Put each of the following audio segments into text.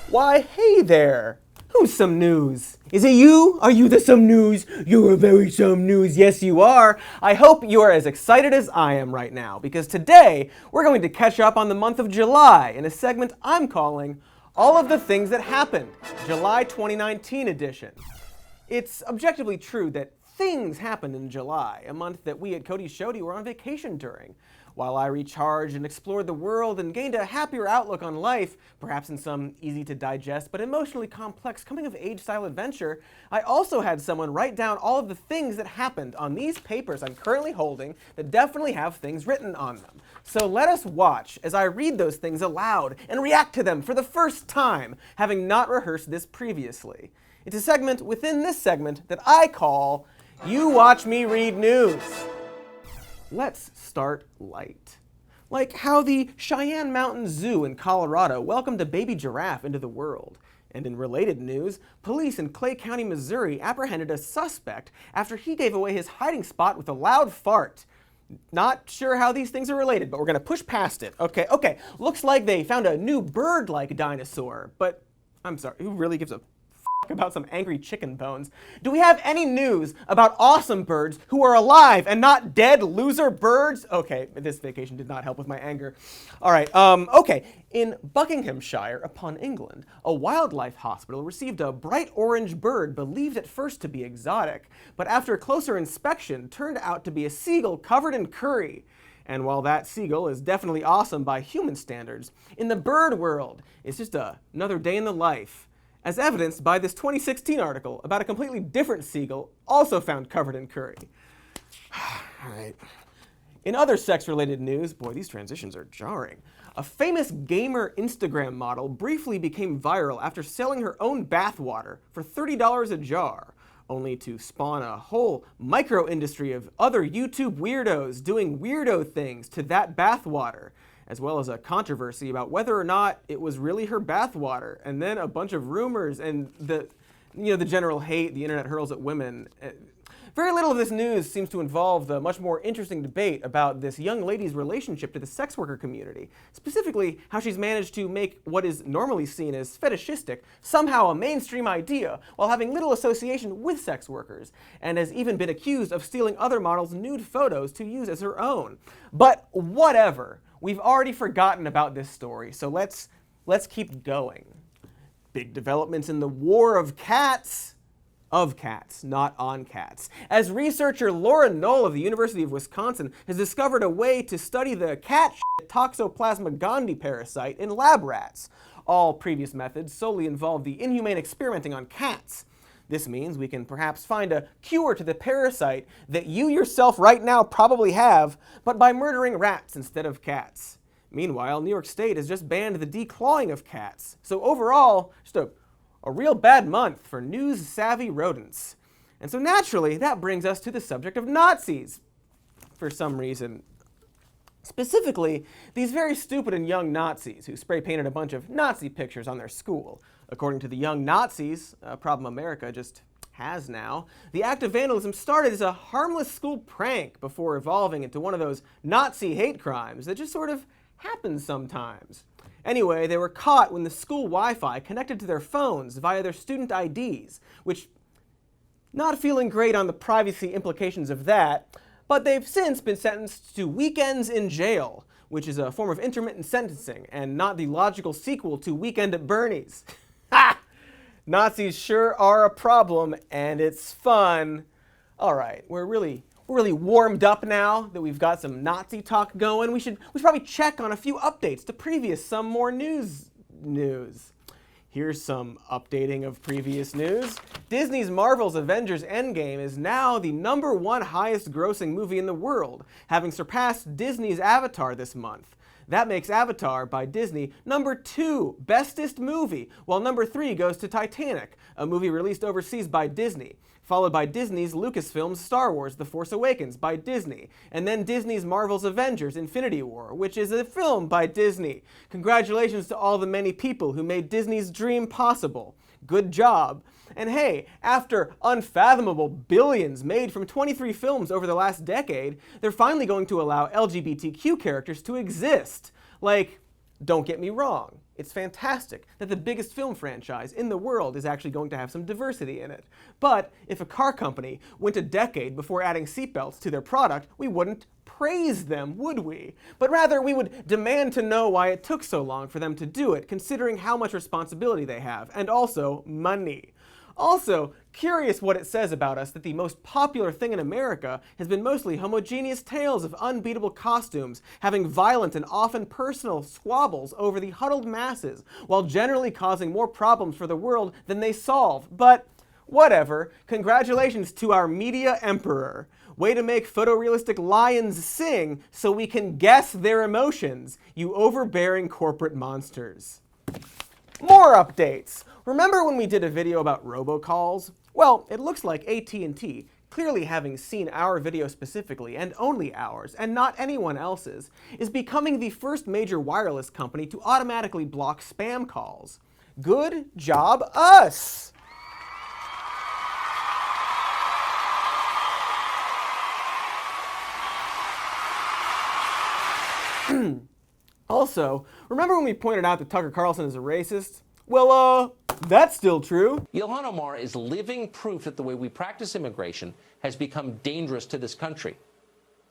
Why, hey there! Who's some news? Is it you? Are you the some news? You're a very some news. Yes, you are. I hope you are as excited as I am right now, because today we're going to catch up on the month of July in a segment I'm calling All of the Things That Happened, July 2019 edition. It's objectively true that things happened in July, a month that we at Cody's Shody were on vacation during. While I recharged and explored the world and gained a happier outlook on life, perhaps in some easy-to-digest but emotionally complex coming-of-age style adventure, I also had someone write down all of the things that happened on these papers I'm currently holding that definitely have things written on them. So let us watch as I read those things aloud and react to them for the first time, having not rehearsed this previously. It's a segment within this segment that I call You Watch Me Read News. Let's start light. Like how the Cheyenne Mountain Zoo in Colorado welcomed a baby giraffe into the world. And in related news, police in Clay County, Missouri apprehended a suspect after he gave away his hiding spot with a loud fart. Not sure how these things are related, but we're gonna push past it. Okay, looks like they found a new bird-like dinosaur, but I'm sorry, who really gives a about some angry chicken bones? Do we have any news about awesome birds who are alive and not dead loser birds? Okay, this vacation did not help with my anger. All right, okay. In Buckinghamshire upon England, a wildlife hospital received a bright orange bird believed at first to be exotic, but after closer inspection turned out to be a seagull covered in curry. And while that seagull is definitely awesome by human standards, in the bird world, it's just another day in the life, as evidenced by this 2016 article about a completely different seagull also found covered in curry. All right. In other sex-related news, boy, these transitions are jarring. A famous gamer Instagram model briefly became viral after selling her own bathwater for $30 a jar, only to spawn a whole micro-industry of other YouTube weirdos doing weirdo things to that bathwater, as well as a controversy about whether or not it was really her bathwater, and then a bunch of rumors and the general hate the internet hurls at women. Very little of this news seems to involve the much more interesting debate about this young lady's relationship to the sex worker community, specifically how she's managed to make what is normally seen as fetishistic somehow a mainstream idea while having little association with sex workers, and has even been accused of stealing other models' nude photos to use as her own. But whatever. We've already forgotten about this story, so let's keep going. Big developments in the war of cats, not on cats. As researcher Laura Knoll of the University of Wisconsin has discovered a way to study the cat Toxoplasma gondii parasite in lab rats. All previous methods solely involve the inhumane experimenting on cats. This means we can perhaps find a cure to the parasite that you yourself right now probably have, but by murdering rats instead of cats. Meanwhile, New York State has just banned the declawing of cats. So overall, just a real bad month for news-savvy rodents. And so naturally, that brings us to the subject of Nazis. For some reason. Specifically, these very stupid and young Nazis who spray-painted a bunch of Nazi pictures on their school. According to the young Nazis, a problem America just has now, the act of vandalism started as a harmless school prank before evolving into one of those Nazi hate crimes that just sort of happens sometimes. Anyway, they were caught when the school Wi-Fi connected to their phones via their student IDs, which, not feeling great on the privacy implications of that, but they've since been sentenced to weekends in jail, which is a form of intermittent sentencing and not the logical sequel to Weekend at Bernie's. Ha! Nazis sure are a problem, and it's fun. All right, we're really warmed up now that we've got some Nazi talk going. We should probably check on a few updates to previous some more news. Here's some updating of previous news. Disney's Marvel's Avengers Endgame is now the #1 highest grossing movie in the world, having surpassed Disney's Avatar this month. That makes Avatar by Disney #2 bestest movie, while #3 goes to Titanic, a movie released overseas by Disney, followed by Disney's Lucasfilm's Star Wars: The Force Awakens by Disney, and then Disney's Marvel's Avengers: Infinity War, which is a film by Disney. Congratulations to all the many people who made Disney's dream possible. Good job. And hey, after unfathomable billions made from 23 films over the last decade, they're finally going to allow LGBTQ characters to exist. Like, Don't get me wrong, it's fantastic that the biggest film franchise in the world is actually going to have some diversity in it. But if a car company went a decade before adding seatbelts to their product, we wouldn't praise them, would we? But rather, we would demand to know why it took so long for them to do it, considering how much responsibility they have, and also money. Also, curious what it says about us that the most popular thing in America has been mostly homogeneous tales of unbeatable costumes, having violent and often personal squabbles over the huddled masses, while generally causing more problems for the world than they solve. But whatever. Congratulations to our media emperor. Way to make photorealistic lions sing so we can guess their emotions, you overbearing corporate monsters. More updates! Remember when we did a video about robocalls? Well, it looks like AT&T, clearly having seen our video specifically, and only ours, and not anyone else's, is becoming the first major wireless company to automatically block spam calls. Good job, us! Also, remember when we pointed out that Tucker Carlson is a racist? Well, that's still true. Ilhan Omar is living proof that the way we practice immigration has become dangerous to this country.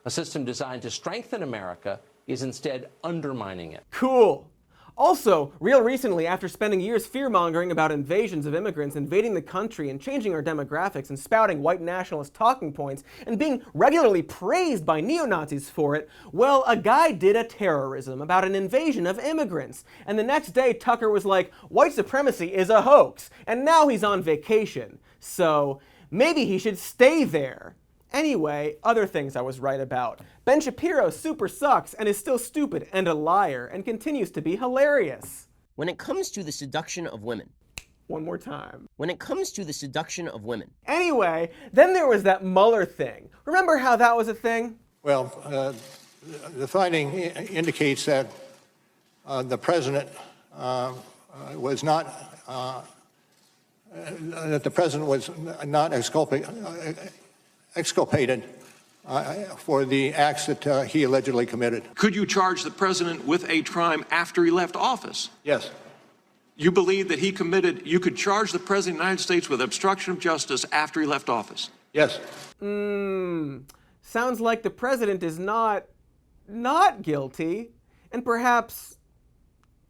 A system designed to strengthen America is instead undermining it. Cool. Also, real recently, after spending years fear-mongering about invasions of immigrants invading the country and changing our demographics and spouting white nationalist talking points and being regularly praised by neo-Nazis for it, well, a guy did a terrorism about an invasion of immigrants. And the next day, Tucker was like, white supremacy is a hoax. And now he's on vacation. So maybe he should stay there. Anyway, other things I was right about. Ben Shapiro super sucks and is still stupid and a liar and continues to be hilarious. When it comes to the seduction of women. One more time. When it comes to the seduction of women. Anyway, then there was that Mueller thing. Remember how that was a thing? Well, the finding indicates that the president was not exculpated for the acts that he allegedly committed. Could you charge the president with a crime after he left office? Yes. You believe that you could charge the president of the United States with obstruction of justice after he left office? Yes. Sounds like the president is not guilty, and perhaps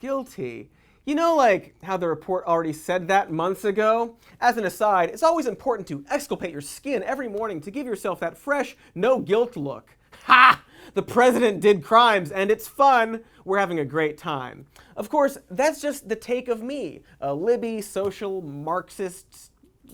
guilty. You know, like how the report already said that months ago? As an aside, it's always important to exculpate your skin every morning to give yourself that fresh, no guilt look. Ha! The president did crimes, and it's fun. We're having a great time. Of course, that's just the take of me, a libby, social, Marxist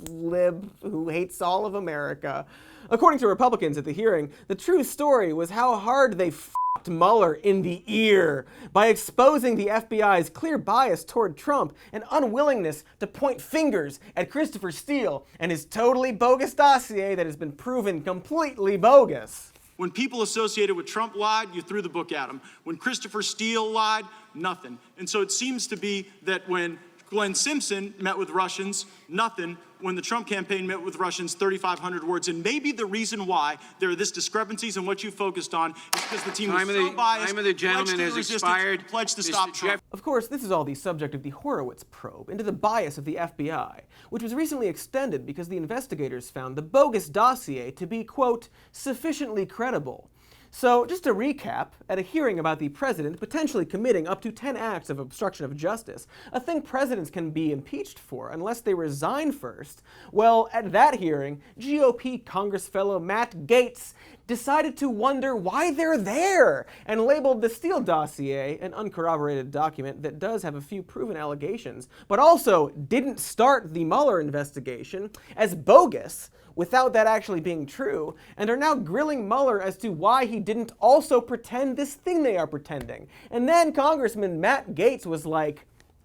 lib who hates all of America. According to Republicans at the hearing, the true story was how hard they f***ed Mueller in the ear by exposing the FBI's clear bias toward Trump and unwillingness to point fingers at Christopher Steele and his totally bogus dossier that has been proven completely bogus. When people associated with Trump lied, you threw the book at them. When Christopher Steele lied, nothing. And so it seems to be that when Glenn Simpson met with Russians, nothing. When the Trump campaign met with Russians, 3,500 words. And maybe the reason why there are this discrepancies in what you focused on is because the team was so biased. Time of the gentleman has expired. Pledged to stop Trump. Of course, this is all the subject of the Horowitz probe into the bias of the FBI, which was recently extended because the investigators found the bogus dossier to be, quote, sufficiently credible. So, just to recap, at a hearing about the president potentially committing up to 10 acts of obstruction of justice, a thing presidents can be impeached for unless they resign first, well, at that hearing, GOP Congressfellow Matt Gaetz decided to wonder why they're there and labeled the Steele dossier, an uncorroborated document that does have a few proven allegations, but also didn't start the Mueller investigation, as bogus, without that actually being true, and are now grilling Mueller as to why he didn't also pretend this thing they are pretending. And then Congressman Matt Gaetz was like,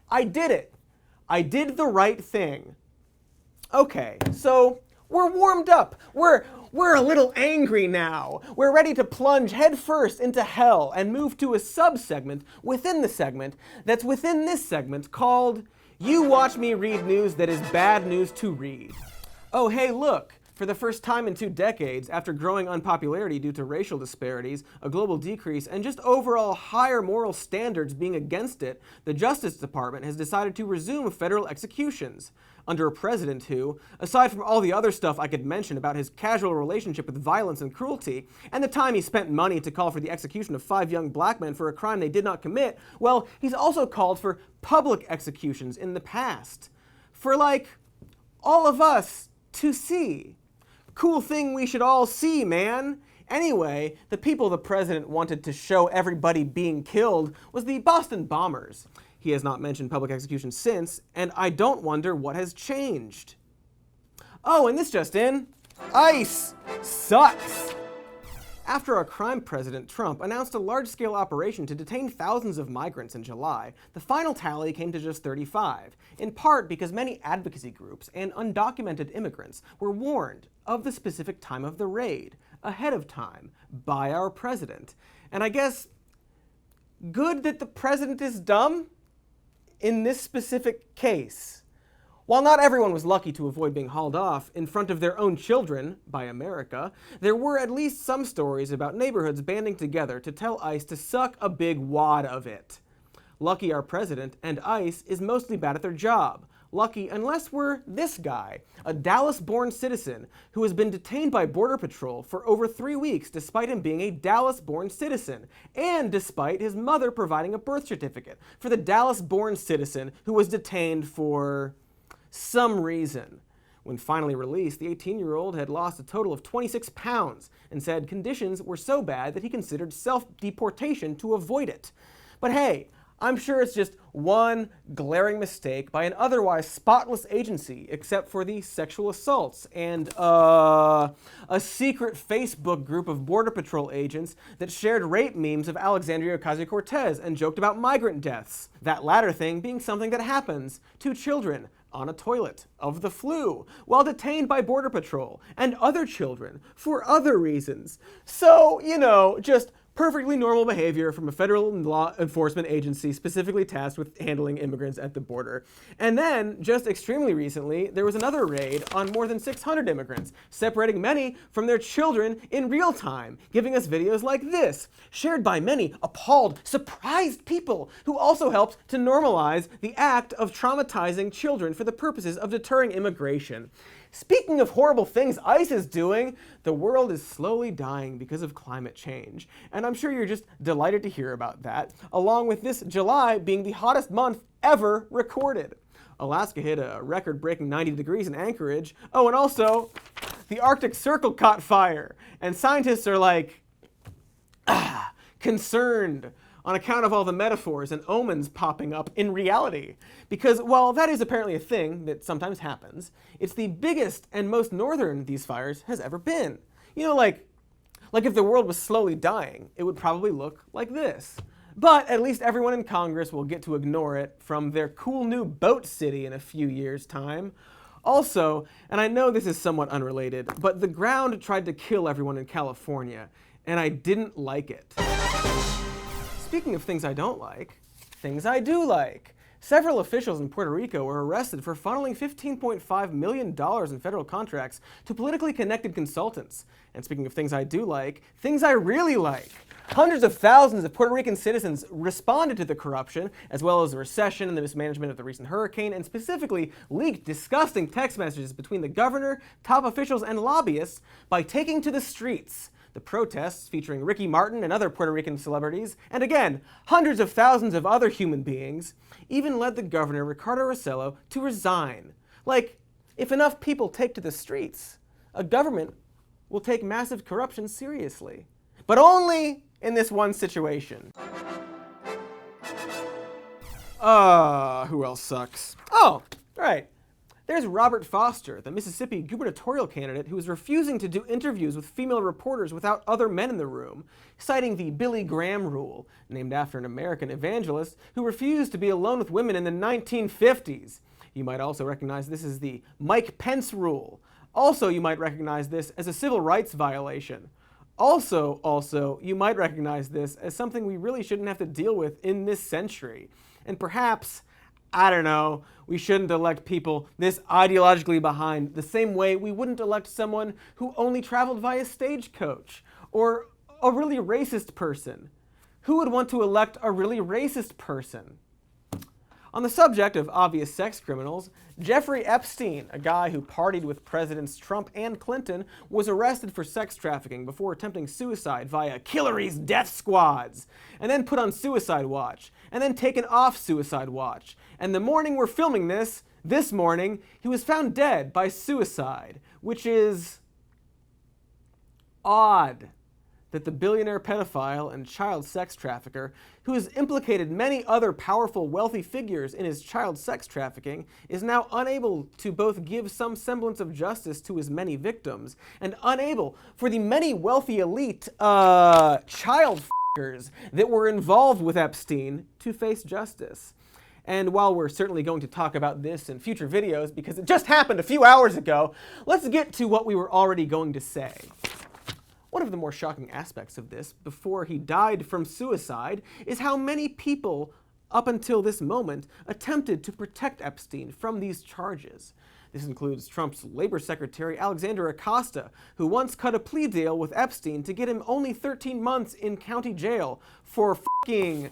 I did it. I did the right thing. Okay, so we're warmed up. We're a little angry now. We're ready to plunge headfirst into hell and move to a sub-segment within the segment that's within this segment called You Watch Me Read News That Is Bad News to Read. Oh, hey, look. For the first time in 2 decades, after growing unpopularity due to racial disparities, a global decrease, and just overall higher moral standards being against it, the Justice Department has decided to resume federal executions. Under a president who, aside from all the other stuff I could mention about his casual relationship with violence and cruelty, and the time he spent money to call for the execution of 5 young black men for a crime they did not commit, well, he's also called for public executions in the past. For, like, all of us to see. Cool thing we should all see, man. Anyway, the people the president wanted to show everybody being killed was the Boston bombers. He has not mentioned public execution since, and I don't wonder what has changed. Oh, and this just in. ICE sucks! After our crime president, Trump, announced a large-scale operation to detain thousands of migrants in July, the final tally came to just 35, in part because many advocacy groups and undocumented immigrants were warned of the specific time of the raid, ahead of time, by our president. And I guess, good that the president is dumb in this specific case. While not everyone was lucky to avoid being hauled off in front of their own children by America, there were at least some stories about neighborhoods banding together to tell ICE to suck a big wad of it. Lucky our president and ICE is mostly bad at their job. Lucky unless we're this guy, a Dallas-born citizen who has been detained by Border Patrol for over 3 weeks despite him being a Dallas-born citizen, and despite his mother providing a birth certificate for the Dallas-born citizen who was detained for some reason. When finally released, the 18-year-old had lost a total of 26 pounds and said conditions were so bad that he considered self-deportation to avoid it. But hey, I'm sure it's just one glaring mistake by an otherwise spotless agency, except for the sexual assaults and, a secret Facebook group of Border Patrol agents that shared rape memes of Alexandria Ocasio-Cortez and joked about migrant deaths. That latter thing being something that happens to children on a toilet of the flu while detained by Border Patrol and other children for other reasons. So, you know, just perfectly normal behavior from a federal law enforcement agency specifically tasked with handling immigrants at the border. And then, just extremely recently, there was another raid on more than 600 immigrants, separating many from their children in real time, giving us videos like this, shared by many appalled, surprised people who also helped to normalize the act of traumatizing children for the purposes of deterring immigration. Speaking of horrible things ICE is doing, the world is slowly dying because of climate change. And I'm sure you're just delighted to hear about that, along with this July being the hottest month ever recorded. Alaska hit a record-breaking 90 degrees in Anchorage. Oh, and also, the Arctic Circle caught fire. And scientists are like, concerned on account of all the metaphors and omens popping up in reality. Because while that is apparently a thing that sometimes happens, it's the biggest and most northern these fires has ever been. You know, like if the world was slowly dying, it would probably look like this. But at least everyone in Congress will get to ignore it from their cool new boat city in a few years' time. Also, and I know this is somewhat unrelated, but the ground tried to kill everyone in California, and I didn't like it. Speaking of things I don't like, things I do like. Several officials in Puerto Rico were arrested for funneling $15.5 million in federal contracts to politically connected consultants. And speaking of things I do like, things I really like. Hundreds of thousands of Puerto Rican citizens responded to the corruption, as well as the recession and the mismanagement of the recent hurricane, and specifically leaked disgusting text messages between the governor, top officials, and lobbyists by taking to the streets. The protests, featuring Ricky Martin and other Puerto Rican celebrities, and again, hundreds of thousands of other human beings, even led the governor, Ricardo Rossello, to resign. Like, if enough people take to the streets, a government will take massive corruption seriously. But only in this one situation. Who else sucks? Oh, right. There's Robert Foster, the Mississippi gubernatorial candidate who is refusing to do interviews with female reporters without other men in the room, citing the Billy Graham rule, named after an American evangelist who refused to be alone with women in the 1950s. You might also recognize this as the Mike Pence rule. Also, you might recognize this as a civil rights violation. Also, you might recognize this as something we really shouldn't have to deal with in this century. And perhaps I don't know, we shouldn't elect people this ideologically behind the same way we wouldn't elect someone who only traveled via stagecoach, or a really racist person. Who would want to elect a really racist person? On the subject of obvious sex criminals, Jeffrey Epstein, a guy who partied with Presidents Trump and Clinton, was arrested for sex trafficking before attempting suicide via Hillary's death squads, and then put on suicide watch, and then taken off suicide watch. And the morning we're filming this morning, he was found dead by suicide, which is odd that the billionaire pedophile and child sex trafficker, who has implicated many other powerful, wealthy figures in his child sex trafficking, is now unable to both give some semblance of justice to his many victims, and unable for the many wealthy elite child f***ers that were involved with Epstein to face justice. And while we're certainly going to talk about this in future videos, because it just happened a few hours ago, let's get to what we were already going to say. One of the more shocking aspects of this, before he died from suicide, is how many people, up until this moment, attempted to protect Epstein from these charges. This includes Trump's Labor Secretary Alexander Acosta, who once cut a plea deal with Epstein to get him only 13 months in county jail for f***ing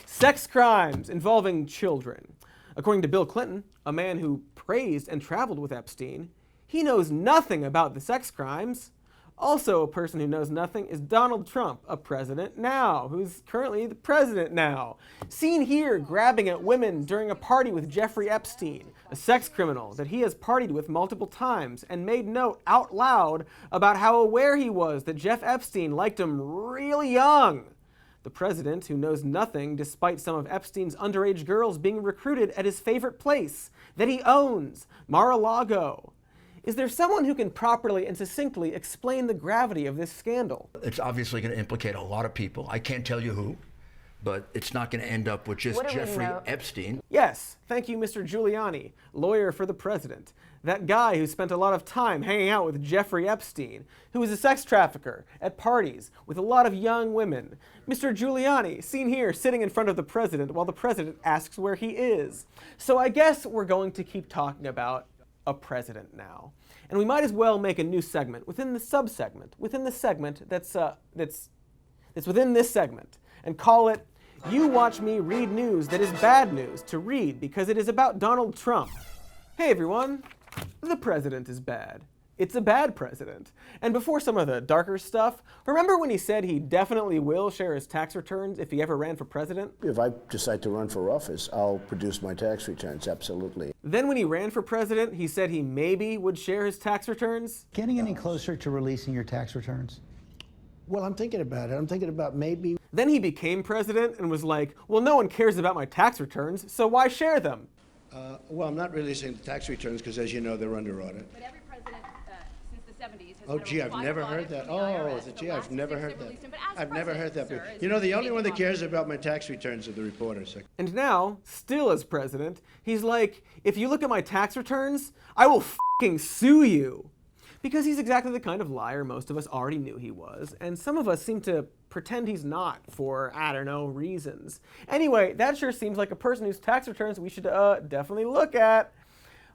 sex crimes involving children. According to Bill Clinton, a man who praised and traveled with Epstein, he knows nothing about the sex crimes. Also, a person who knows nothing is Donald Trump, a president now, who's currently the president now. Seen here grabbing at women during a party with Jeffrey Epstein, a sex criminal that he has partied with multiple times, and made note out loud about how aware he was that Jeff Epstein liked him really young. The president who knows nothing despite some of Epstein's underage girls being recruited at his favorite place that he owns, Mar-a-Lago. Is there someone who can properly and succinctly explain the gravity of this scandal? It's obviously going to implicate a lot of people. I can't tell you who, but it's not going to end up with just Jeffrey Epstein. Yes, thank you, Mr. Giuliani, lawyer for the president. That guy who spent a lot of time hanging out with Jeffrey Epstein, who was a sex trafficker at parties with a lot of young women. Mr. Giuliani, seen here sitting in front of the president while the president asks where he is. So I guess we're going to keep talking about a president now. And we might as well make a new segment within the sub-segment, within the segment that's within this segment, and call it You Watch Me Read News That Is Bad News to Read because it is about Donald Trump. Hey everyone, the president is bad. It's a bad president. And before some of the darker stuff, remember when he said he definitely will share his tax returns if he ever ran for president? If I decide to run for office, I'll produce my tax returns, absolutely. Then when he ran for president, he said he maybe would share his tax returns? Getting any closer to releasing your tax returns? Well, I'm thinking about it. I'm thinking about maybe. Then he became president and was like, well, no one cares about my tax returns, so why share them? Well, I'm not releasing the tax returns because, as you know, they're under audit. But every president since the 70s has Oh, gee, I've never heard that. Oh, gee, I've never heard that. I've never heard that. You know, the only one that cares about my tax returns are the reporters. And now, still as president, he's like, if you look at my tax returns, I will f***ing sue you. Because he's exactly the kind of liar most of us already knew he was, and some of us seem to pretend he's not for, I don't know, reasons. Anyway, that sure seems like a person whose tax returns we should definitely look at.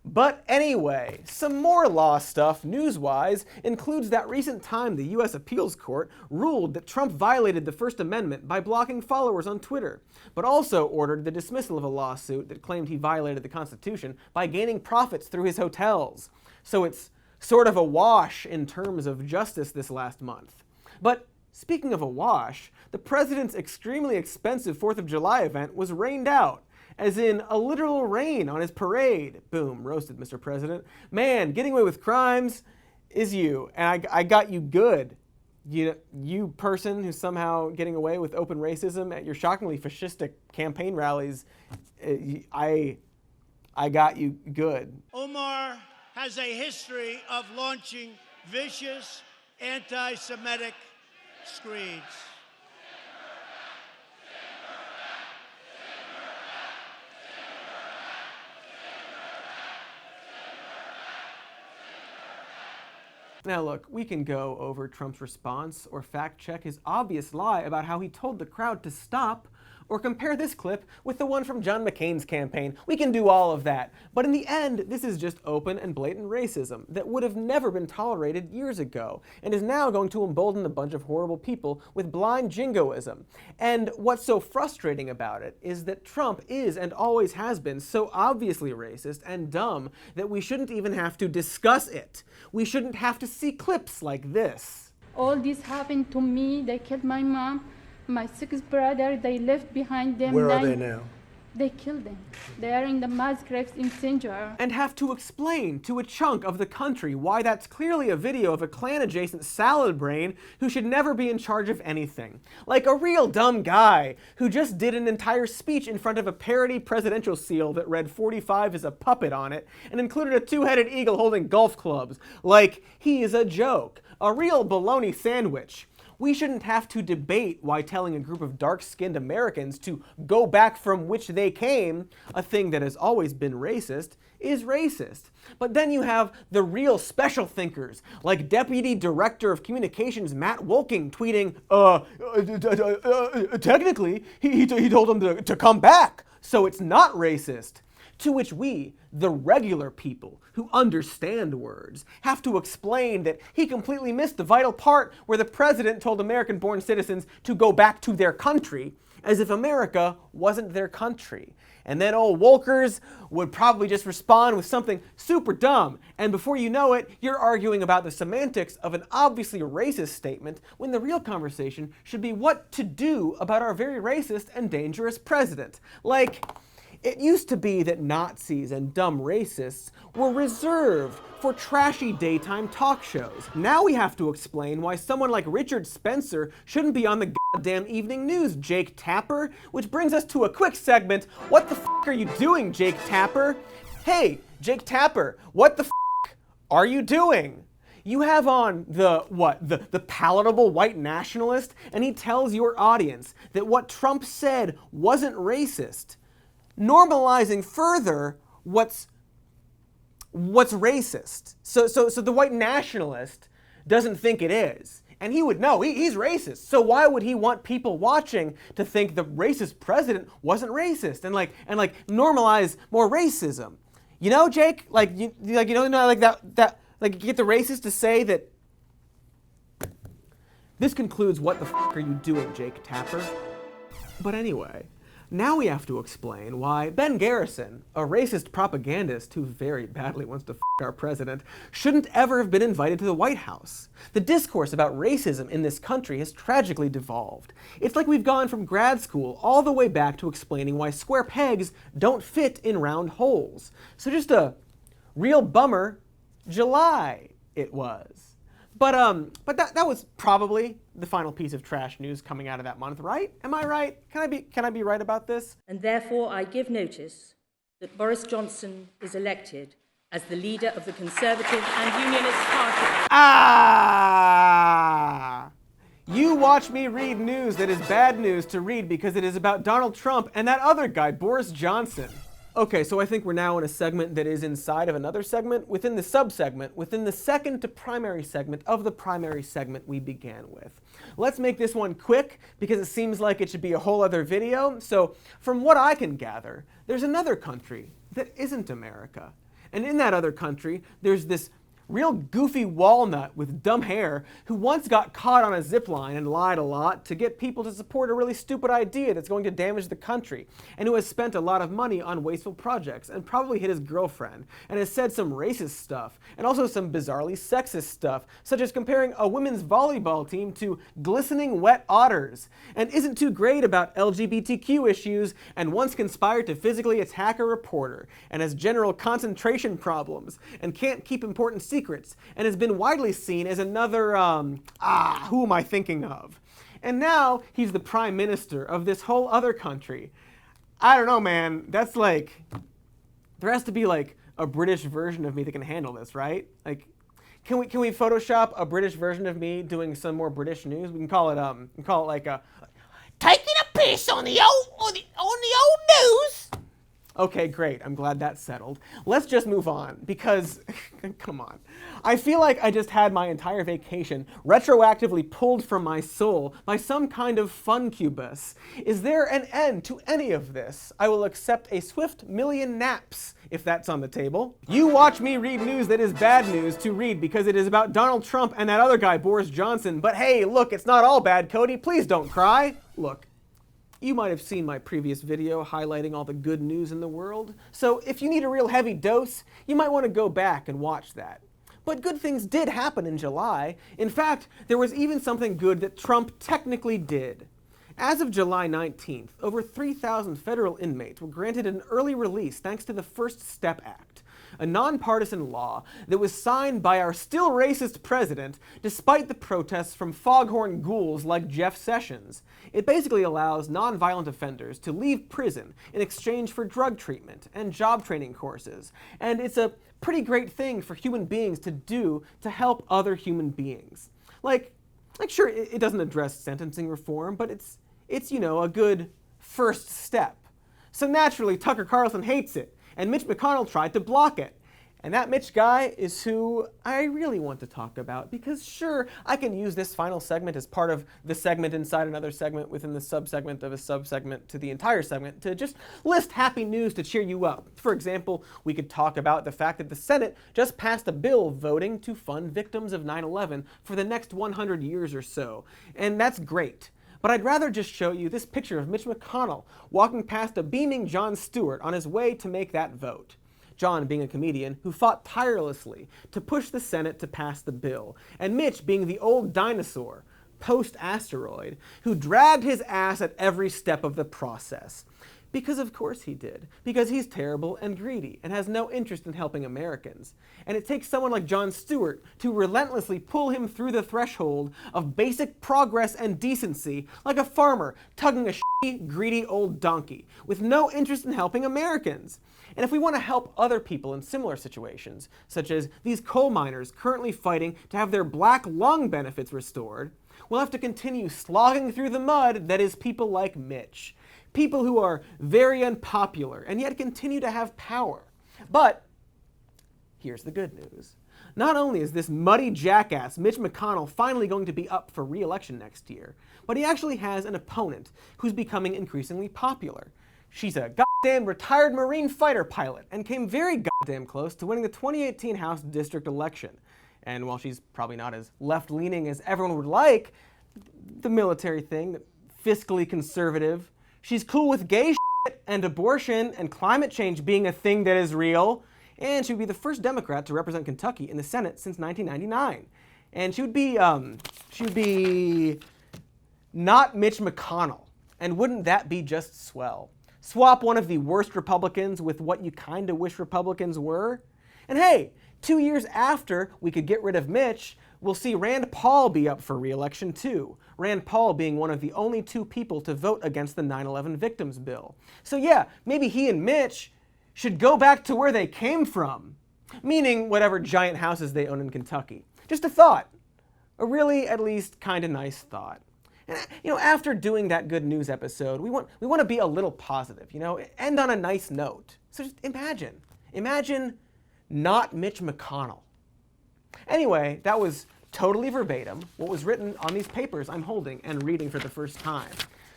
But anyway, some more law stuff, news-wise, includes that recent time the U.S. Appeals Court ruled that Trump violated the First Amendment by blocking followers on Twitter, but also ordered the dismissal of a lawsuit that claimed he violated the Constitution by gaining profits through his hotels. So it's sort of a wash in terms of justice this last month. But speaking of a wash, the president's extremely expensive 4th of July event was rained out. As in a literal rain on his parade. Boom, roasted, Mr. President. Man, getting away with crimes is you, and I got you good. You person who's somehow getting away with open racism at your shockingly fascistic campaign rallies, I got you good. Omar has a history of launching vicious anti-Semitic screeds. Now look, we can go over Trump's response or fact check his obvious lie about how he told the crowd to stop, or compare this clip with the one from John McCain's campaign. We can do all of that. But in the end, this is just open and blatant racism that would have never been tolerated years ago, and is now going to embolden a bunch of horrible people with blind jingoism. And what's so frustrating about it is that Trump is and always has been so obviously racist and dumb that we shouldn't even have to discuss it. We shouldn't have to see clips like this. All this happened to me. They killed my mom, my 6th brother. They left behind them. Where are they now? They killed them. They are in the mass graves in Sinjar. And have to explain to a chunk of the country why that's clearly a video of a Klan-adjacent salad brain who should never be in charge of anything. Like a real dumb guy who just did an entire speech in front of a parody presidential seal that read 45 is a puppet on it and included a two-headed eagle holding golf clubs. Like, he is a joke. A real bologna sandwich. We shouldn't have to debate why telling a group of dark-skinned Americans to go back from which they came, a thing that has always been racist, is racist. But then you have the real special thinkers, like Deputy Director of Communications Matt Wolking tweeting, technically, he told them to come back, so it's not racist. To which we, the regular people who understand words, have to explain that he completely missed the vital part where the president told American-born citizens to go back to their country, as if America wasn't their country. And then old Wolkers would probably just respond with something super dumb, and before you know it, you're arguing about the semantics of an obviously racist statement when the real conversation should be what to do about our very racist and dangerous president. Like, it used to be that Nazis and dumb racists were reserved for trashy daytime talk shows. Now we have to explain why someone like Richard Spencer shouldn't be on the goddamn evening news, Jake Tapper. Which brings us to a quick segment. What the f*** are you doing, Jake Tapper? Hey, Jake Tapper, what the f*** are you doing? You have on the palatable white nationalist, and he tells your audience that what Trump said wasn't racist, normalizing further what's racist. So the white nationalist doesn't think it is. And he would know, he's racist. So why would he want people watching to think the racist president wasn't racist and like normalize more racism? You know, Jake, like you get the racist to say that. This concludes what the f*** are you doing, Jake Tapper? But anyway, now we have to explain why Ben Garrison, a racist propagandist who very badly wants to f*** our president, shouldn't ever have been invited to the White House. The discourse about racism in this country has tragically devolved. It's like we've gone from grad school all the way back to explaining why square pegs don't fit in round holes. So just a real bummer July it was. But that was probably the final piece of trash news coming out of that month, right? Am I right? Can I be right about this? And therefore I give notice that Boris Johnson is elected as the leader of the Conservative and Unionist Party. Ah! You watch me read news that is bad news to read because it is about Donald Trump and that other guy, Boris Johnson. Okay, so I think we're now in a segment that is inside of another segment, within the sub-segment, within the second to primary segment of the primary segment we began with. Let's make this one quick because it seems like it should be a whole other video. So from what I can gather, there's another country that isn't America. And in that other country, there's this real goofy walnut with dumb hair who once got caught on a zip line and lied a lot to get people to support a really stupid idea that's going to damage the country, and who has spent a lot of money on wasteful projects and probably hit his girlfriend and has said some racist stuff and also some bizarrely sexist stuff, such as comparing a women's volleyball team to glistening wet otters, and isn't too great about LGBTQ issues and once conspired to physically attack a reporter and has general concentration problems and can't keep important secrets and has been widely seen as another, who am I thinking of? And now he's the prime minister of this whole other country. I don't know, man. That's like, there has to be like a British version of me that can handle this, right? Like, can we Photoshop a British version of me doing some more British news? We can call it like a taking a piss on the old news. Okay, great. I'm glad that's settled. Let's just move on, because, come on. I feel like I just had my entire vacation retroactively pulled from my soul by some kind of funcubus. Is there an end to any of this? I will accept a swift million naps, if that's on the table. You watch me read news that is bad news to read because it is about Donald Trump and that other guy, Boris Johnson. But hey, look, it's not all bad, Cody. Please don't cry. Look. You might have seen my previous video highlighting all the good news in the world, so if you need a real heavy dose, you might want to go back and watch that. But good things did happen in July. In fact, there was even something good that Trump technically did. As of July 19th, over 3,000 federal inmates were granted an early release thanks to the First Step Act, a nonpartisan law that was signed by our still racist president despite the protests from foghorn ghouls like Jeff Sessions. It basically allows nonviolent offenders to leave prison in exchange for drug treatment and job training courses, and it's a pretty great thing for human beings to do to help other human beings. Like sure, it doesn't address sentencing reform, but it's you know, a good first step. So naturally, Tucker Carlson hates it, and Mitch McConnell tried to block it. And that Mitch guy is who I really want to talk about, because sure, I can use this final segment as part of the segment inside another segment within the subsegment of a subsegment to the entire segment to just list happy news to cheer you up. For example, we could talk about the fact that the Senate just passed a bill voting to fund victims of 9/11 for the next 100 years or so. And that's great. But I'd rather just show you this picture of Mitch McConnell walking past a beaming Jon Stewart on his way to make that vote. John being a comedian who fought tirelessly to push the Senate to pass the bill, and Mitch being the old dinosaur, post-asteroid, who dragged his ass at every step of the process. Because of course he did. Because he's terrible and greedy and has no interest in helping Americans. And it takes someone like Jon Stewart to relentlessly pull him through the threshold of basic progress and decency like a farmer tugging a shitty, greedy old donkey with no interest in helping Americans. And if we want to help other people in similar situations, such as these coal miners currently fighting to have their black lung benefits restored, we'll have to continue slogging through the mud that is people like Mitch. People who are very unpopular and yet continue to have power. But here's the good news. Not only is this muddy jackass Mitch McConnell finally going to be up for re-election next year, but he actually has an opponent who's becoming increasingly popular. She's a goddamn retired Marine fighter pilot and came very goddamn close to winning the 2018 House District election. And while she's probably not as left-leaning as everyone would like, the military thing, fiscally conservative, she's cool with gay shit and abortion and climate change being a thing that is real, and she would be the first Democrat to represent Kentucky in the Senate since 1999. And she would be not Mitch McConnell. And wouldn't that be just swell? Swap one of the worst Republicans with what you kind of wish Republicans were. And hey, 2 years after we could get rid of Mitch, we'll see Rand Paul be up for re-election too. Rand Paul being one of the only two people to vote against the 9/11 victims bill. So yeah, maybe he and Mitch should go back to where they came from. Meaning whatever giant houses they own in Kentucky. Just a thought. A really, at least, kind of nice thought. And, you know, after doing that good news episode, we want to be a little positive, you know, end on a nice note. So just imagine not Mitch McConnell. Anyway, that was totally verbatim what was written on these papers I'm holding and reading for the first time.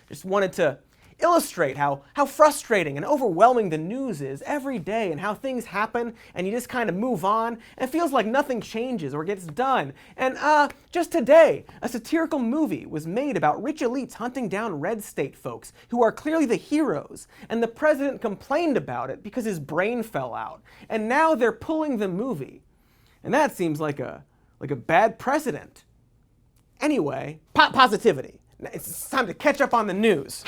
Just wanted to illustrate how frustrating and overwhelming the news is every day and how things happen and you just kind of move on and it feels like nothing changes or gets done. And just today, a satirical movie was made about rich elites hunting down red state folks who are clearly the heroes, and the president complained about it because his brain fell out. And now they're pulling the movie. And that seems like a bad precedent. Anyway, positivity. It's time to catch up on the news.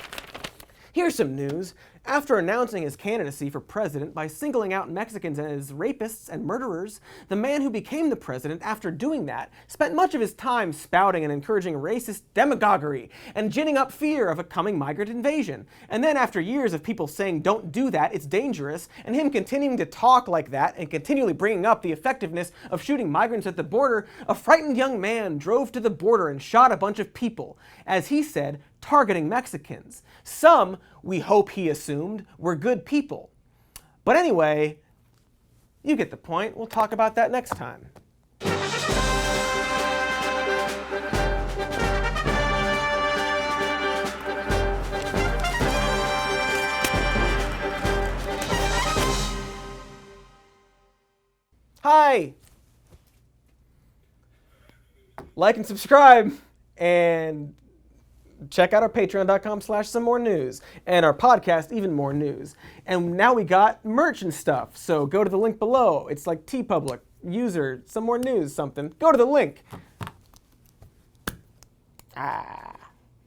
Here's some news. After announcing his candidacy for president by singling out Mexicans as rapists and murderers, the man who became the president after doing that spent much of his time spouting and encouraging racist demagoguery and ginning up fear of a coming migrant invasion. And then after years of people saying don't do that, it's dangerous, and him continuing to talk like that and continually bringing up the effectiveness of shooting migrants at the border, a frightened young man drove to the border and shot a bunch of people, as he said, targeting Mexicans. Some, we hope he assumed, were good people. But anyway, you get the point. We'll talk about that next time. Hi! Like and subscribe, and check out our patreon.com/somemore-news, and our podcast, Even More News. And now we got merch and stuff, so go to the link below. It's like TeePublic, user, some more news, something. Go to the link.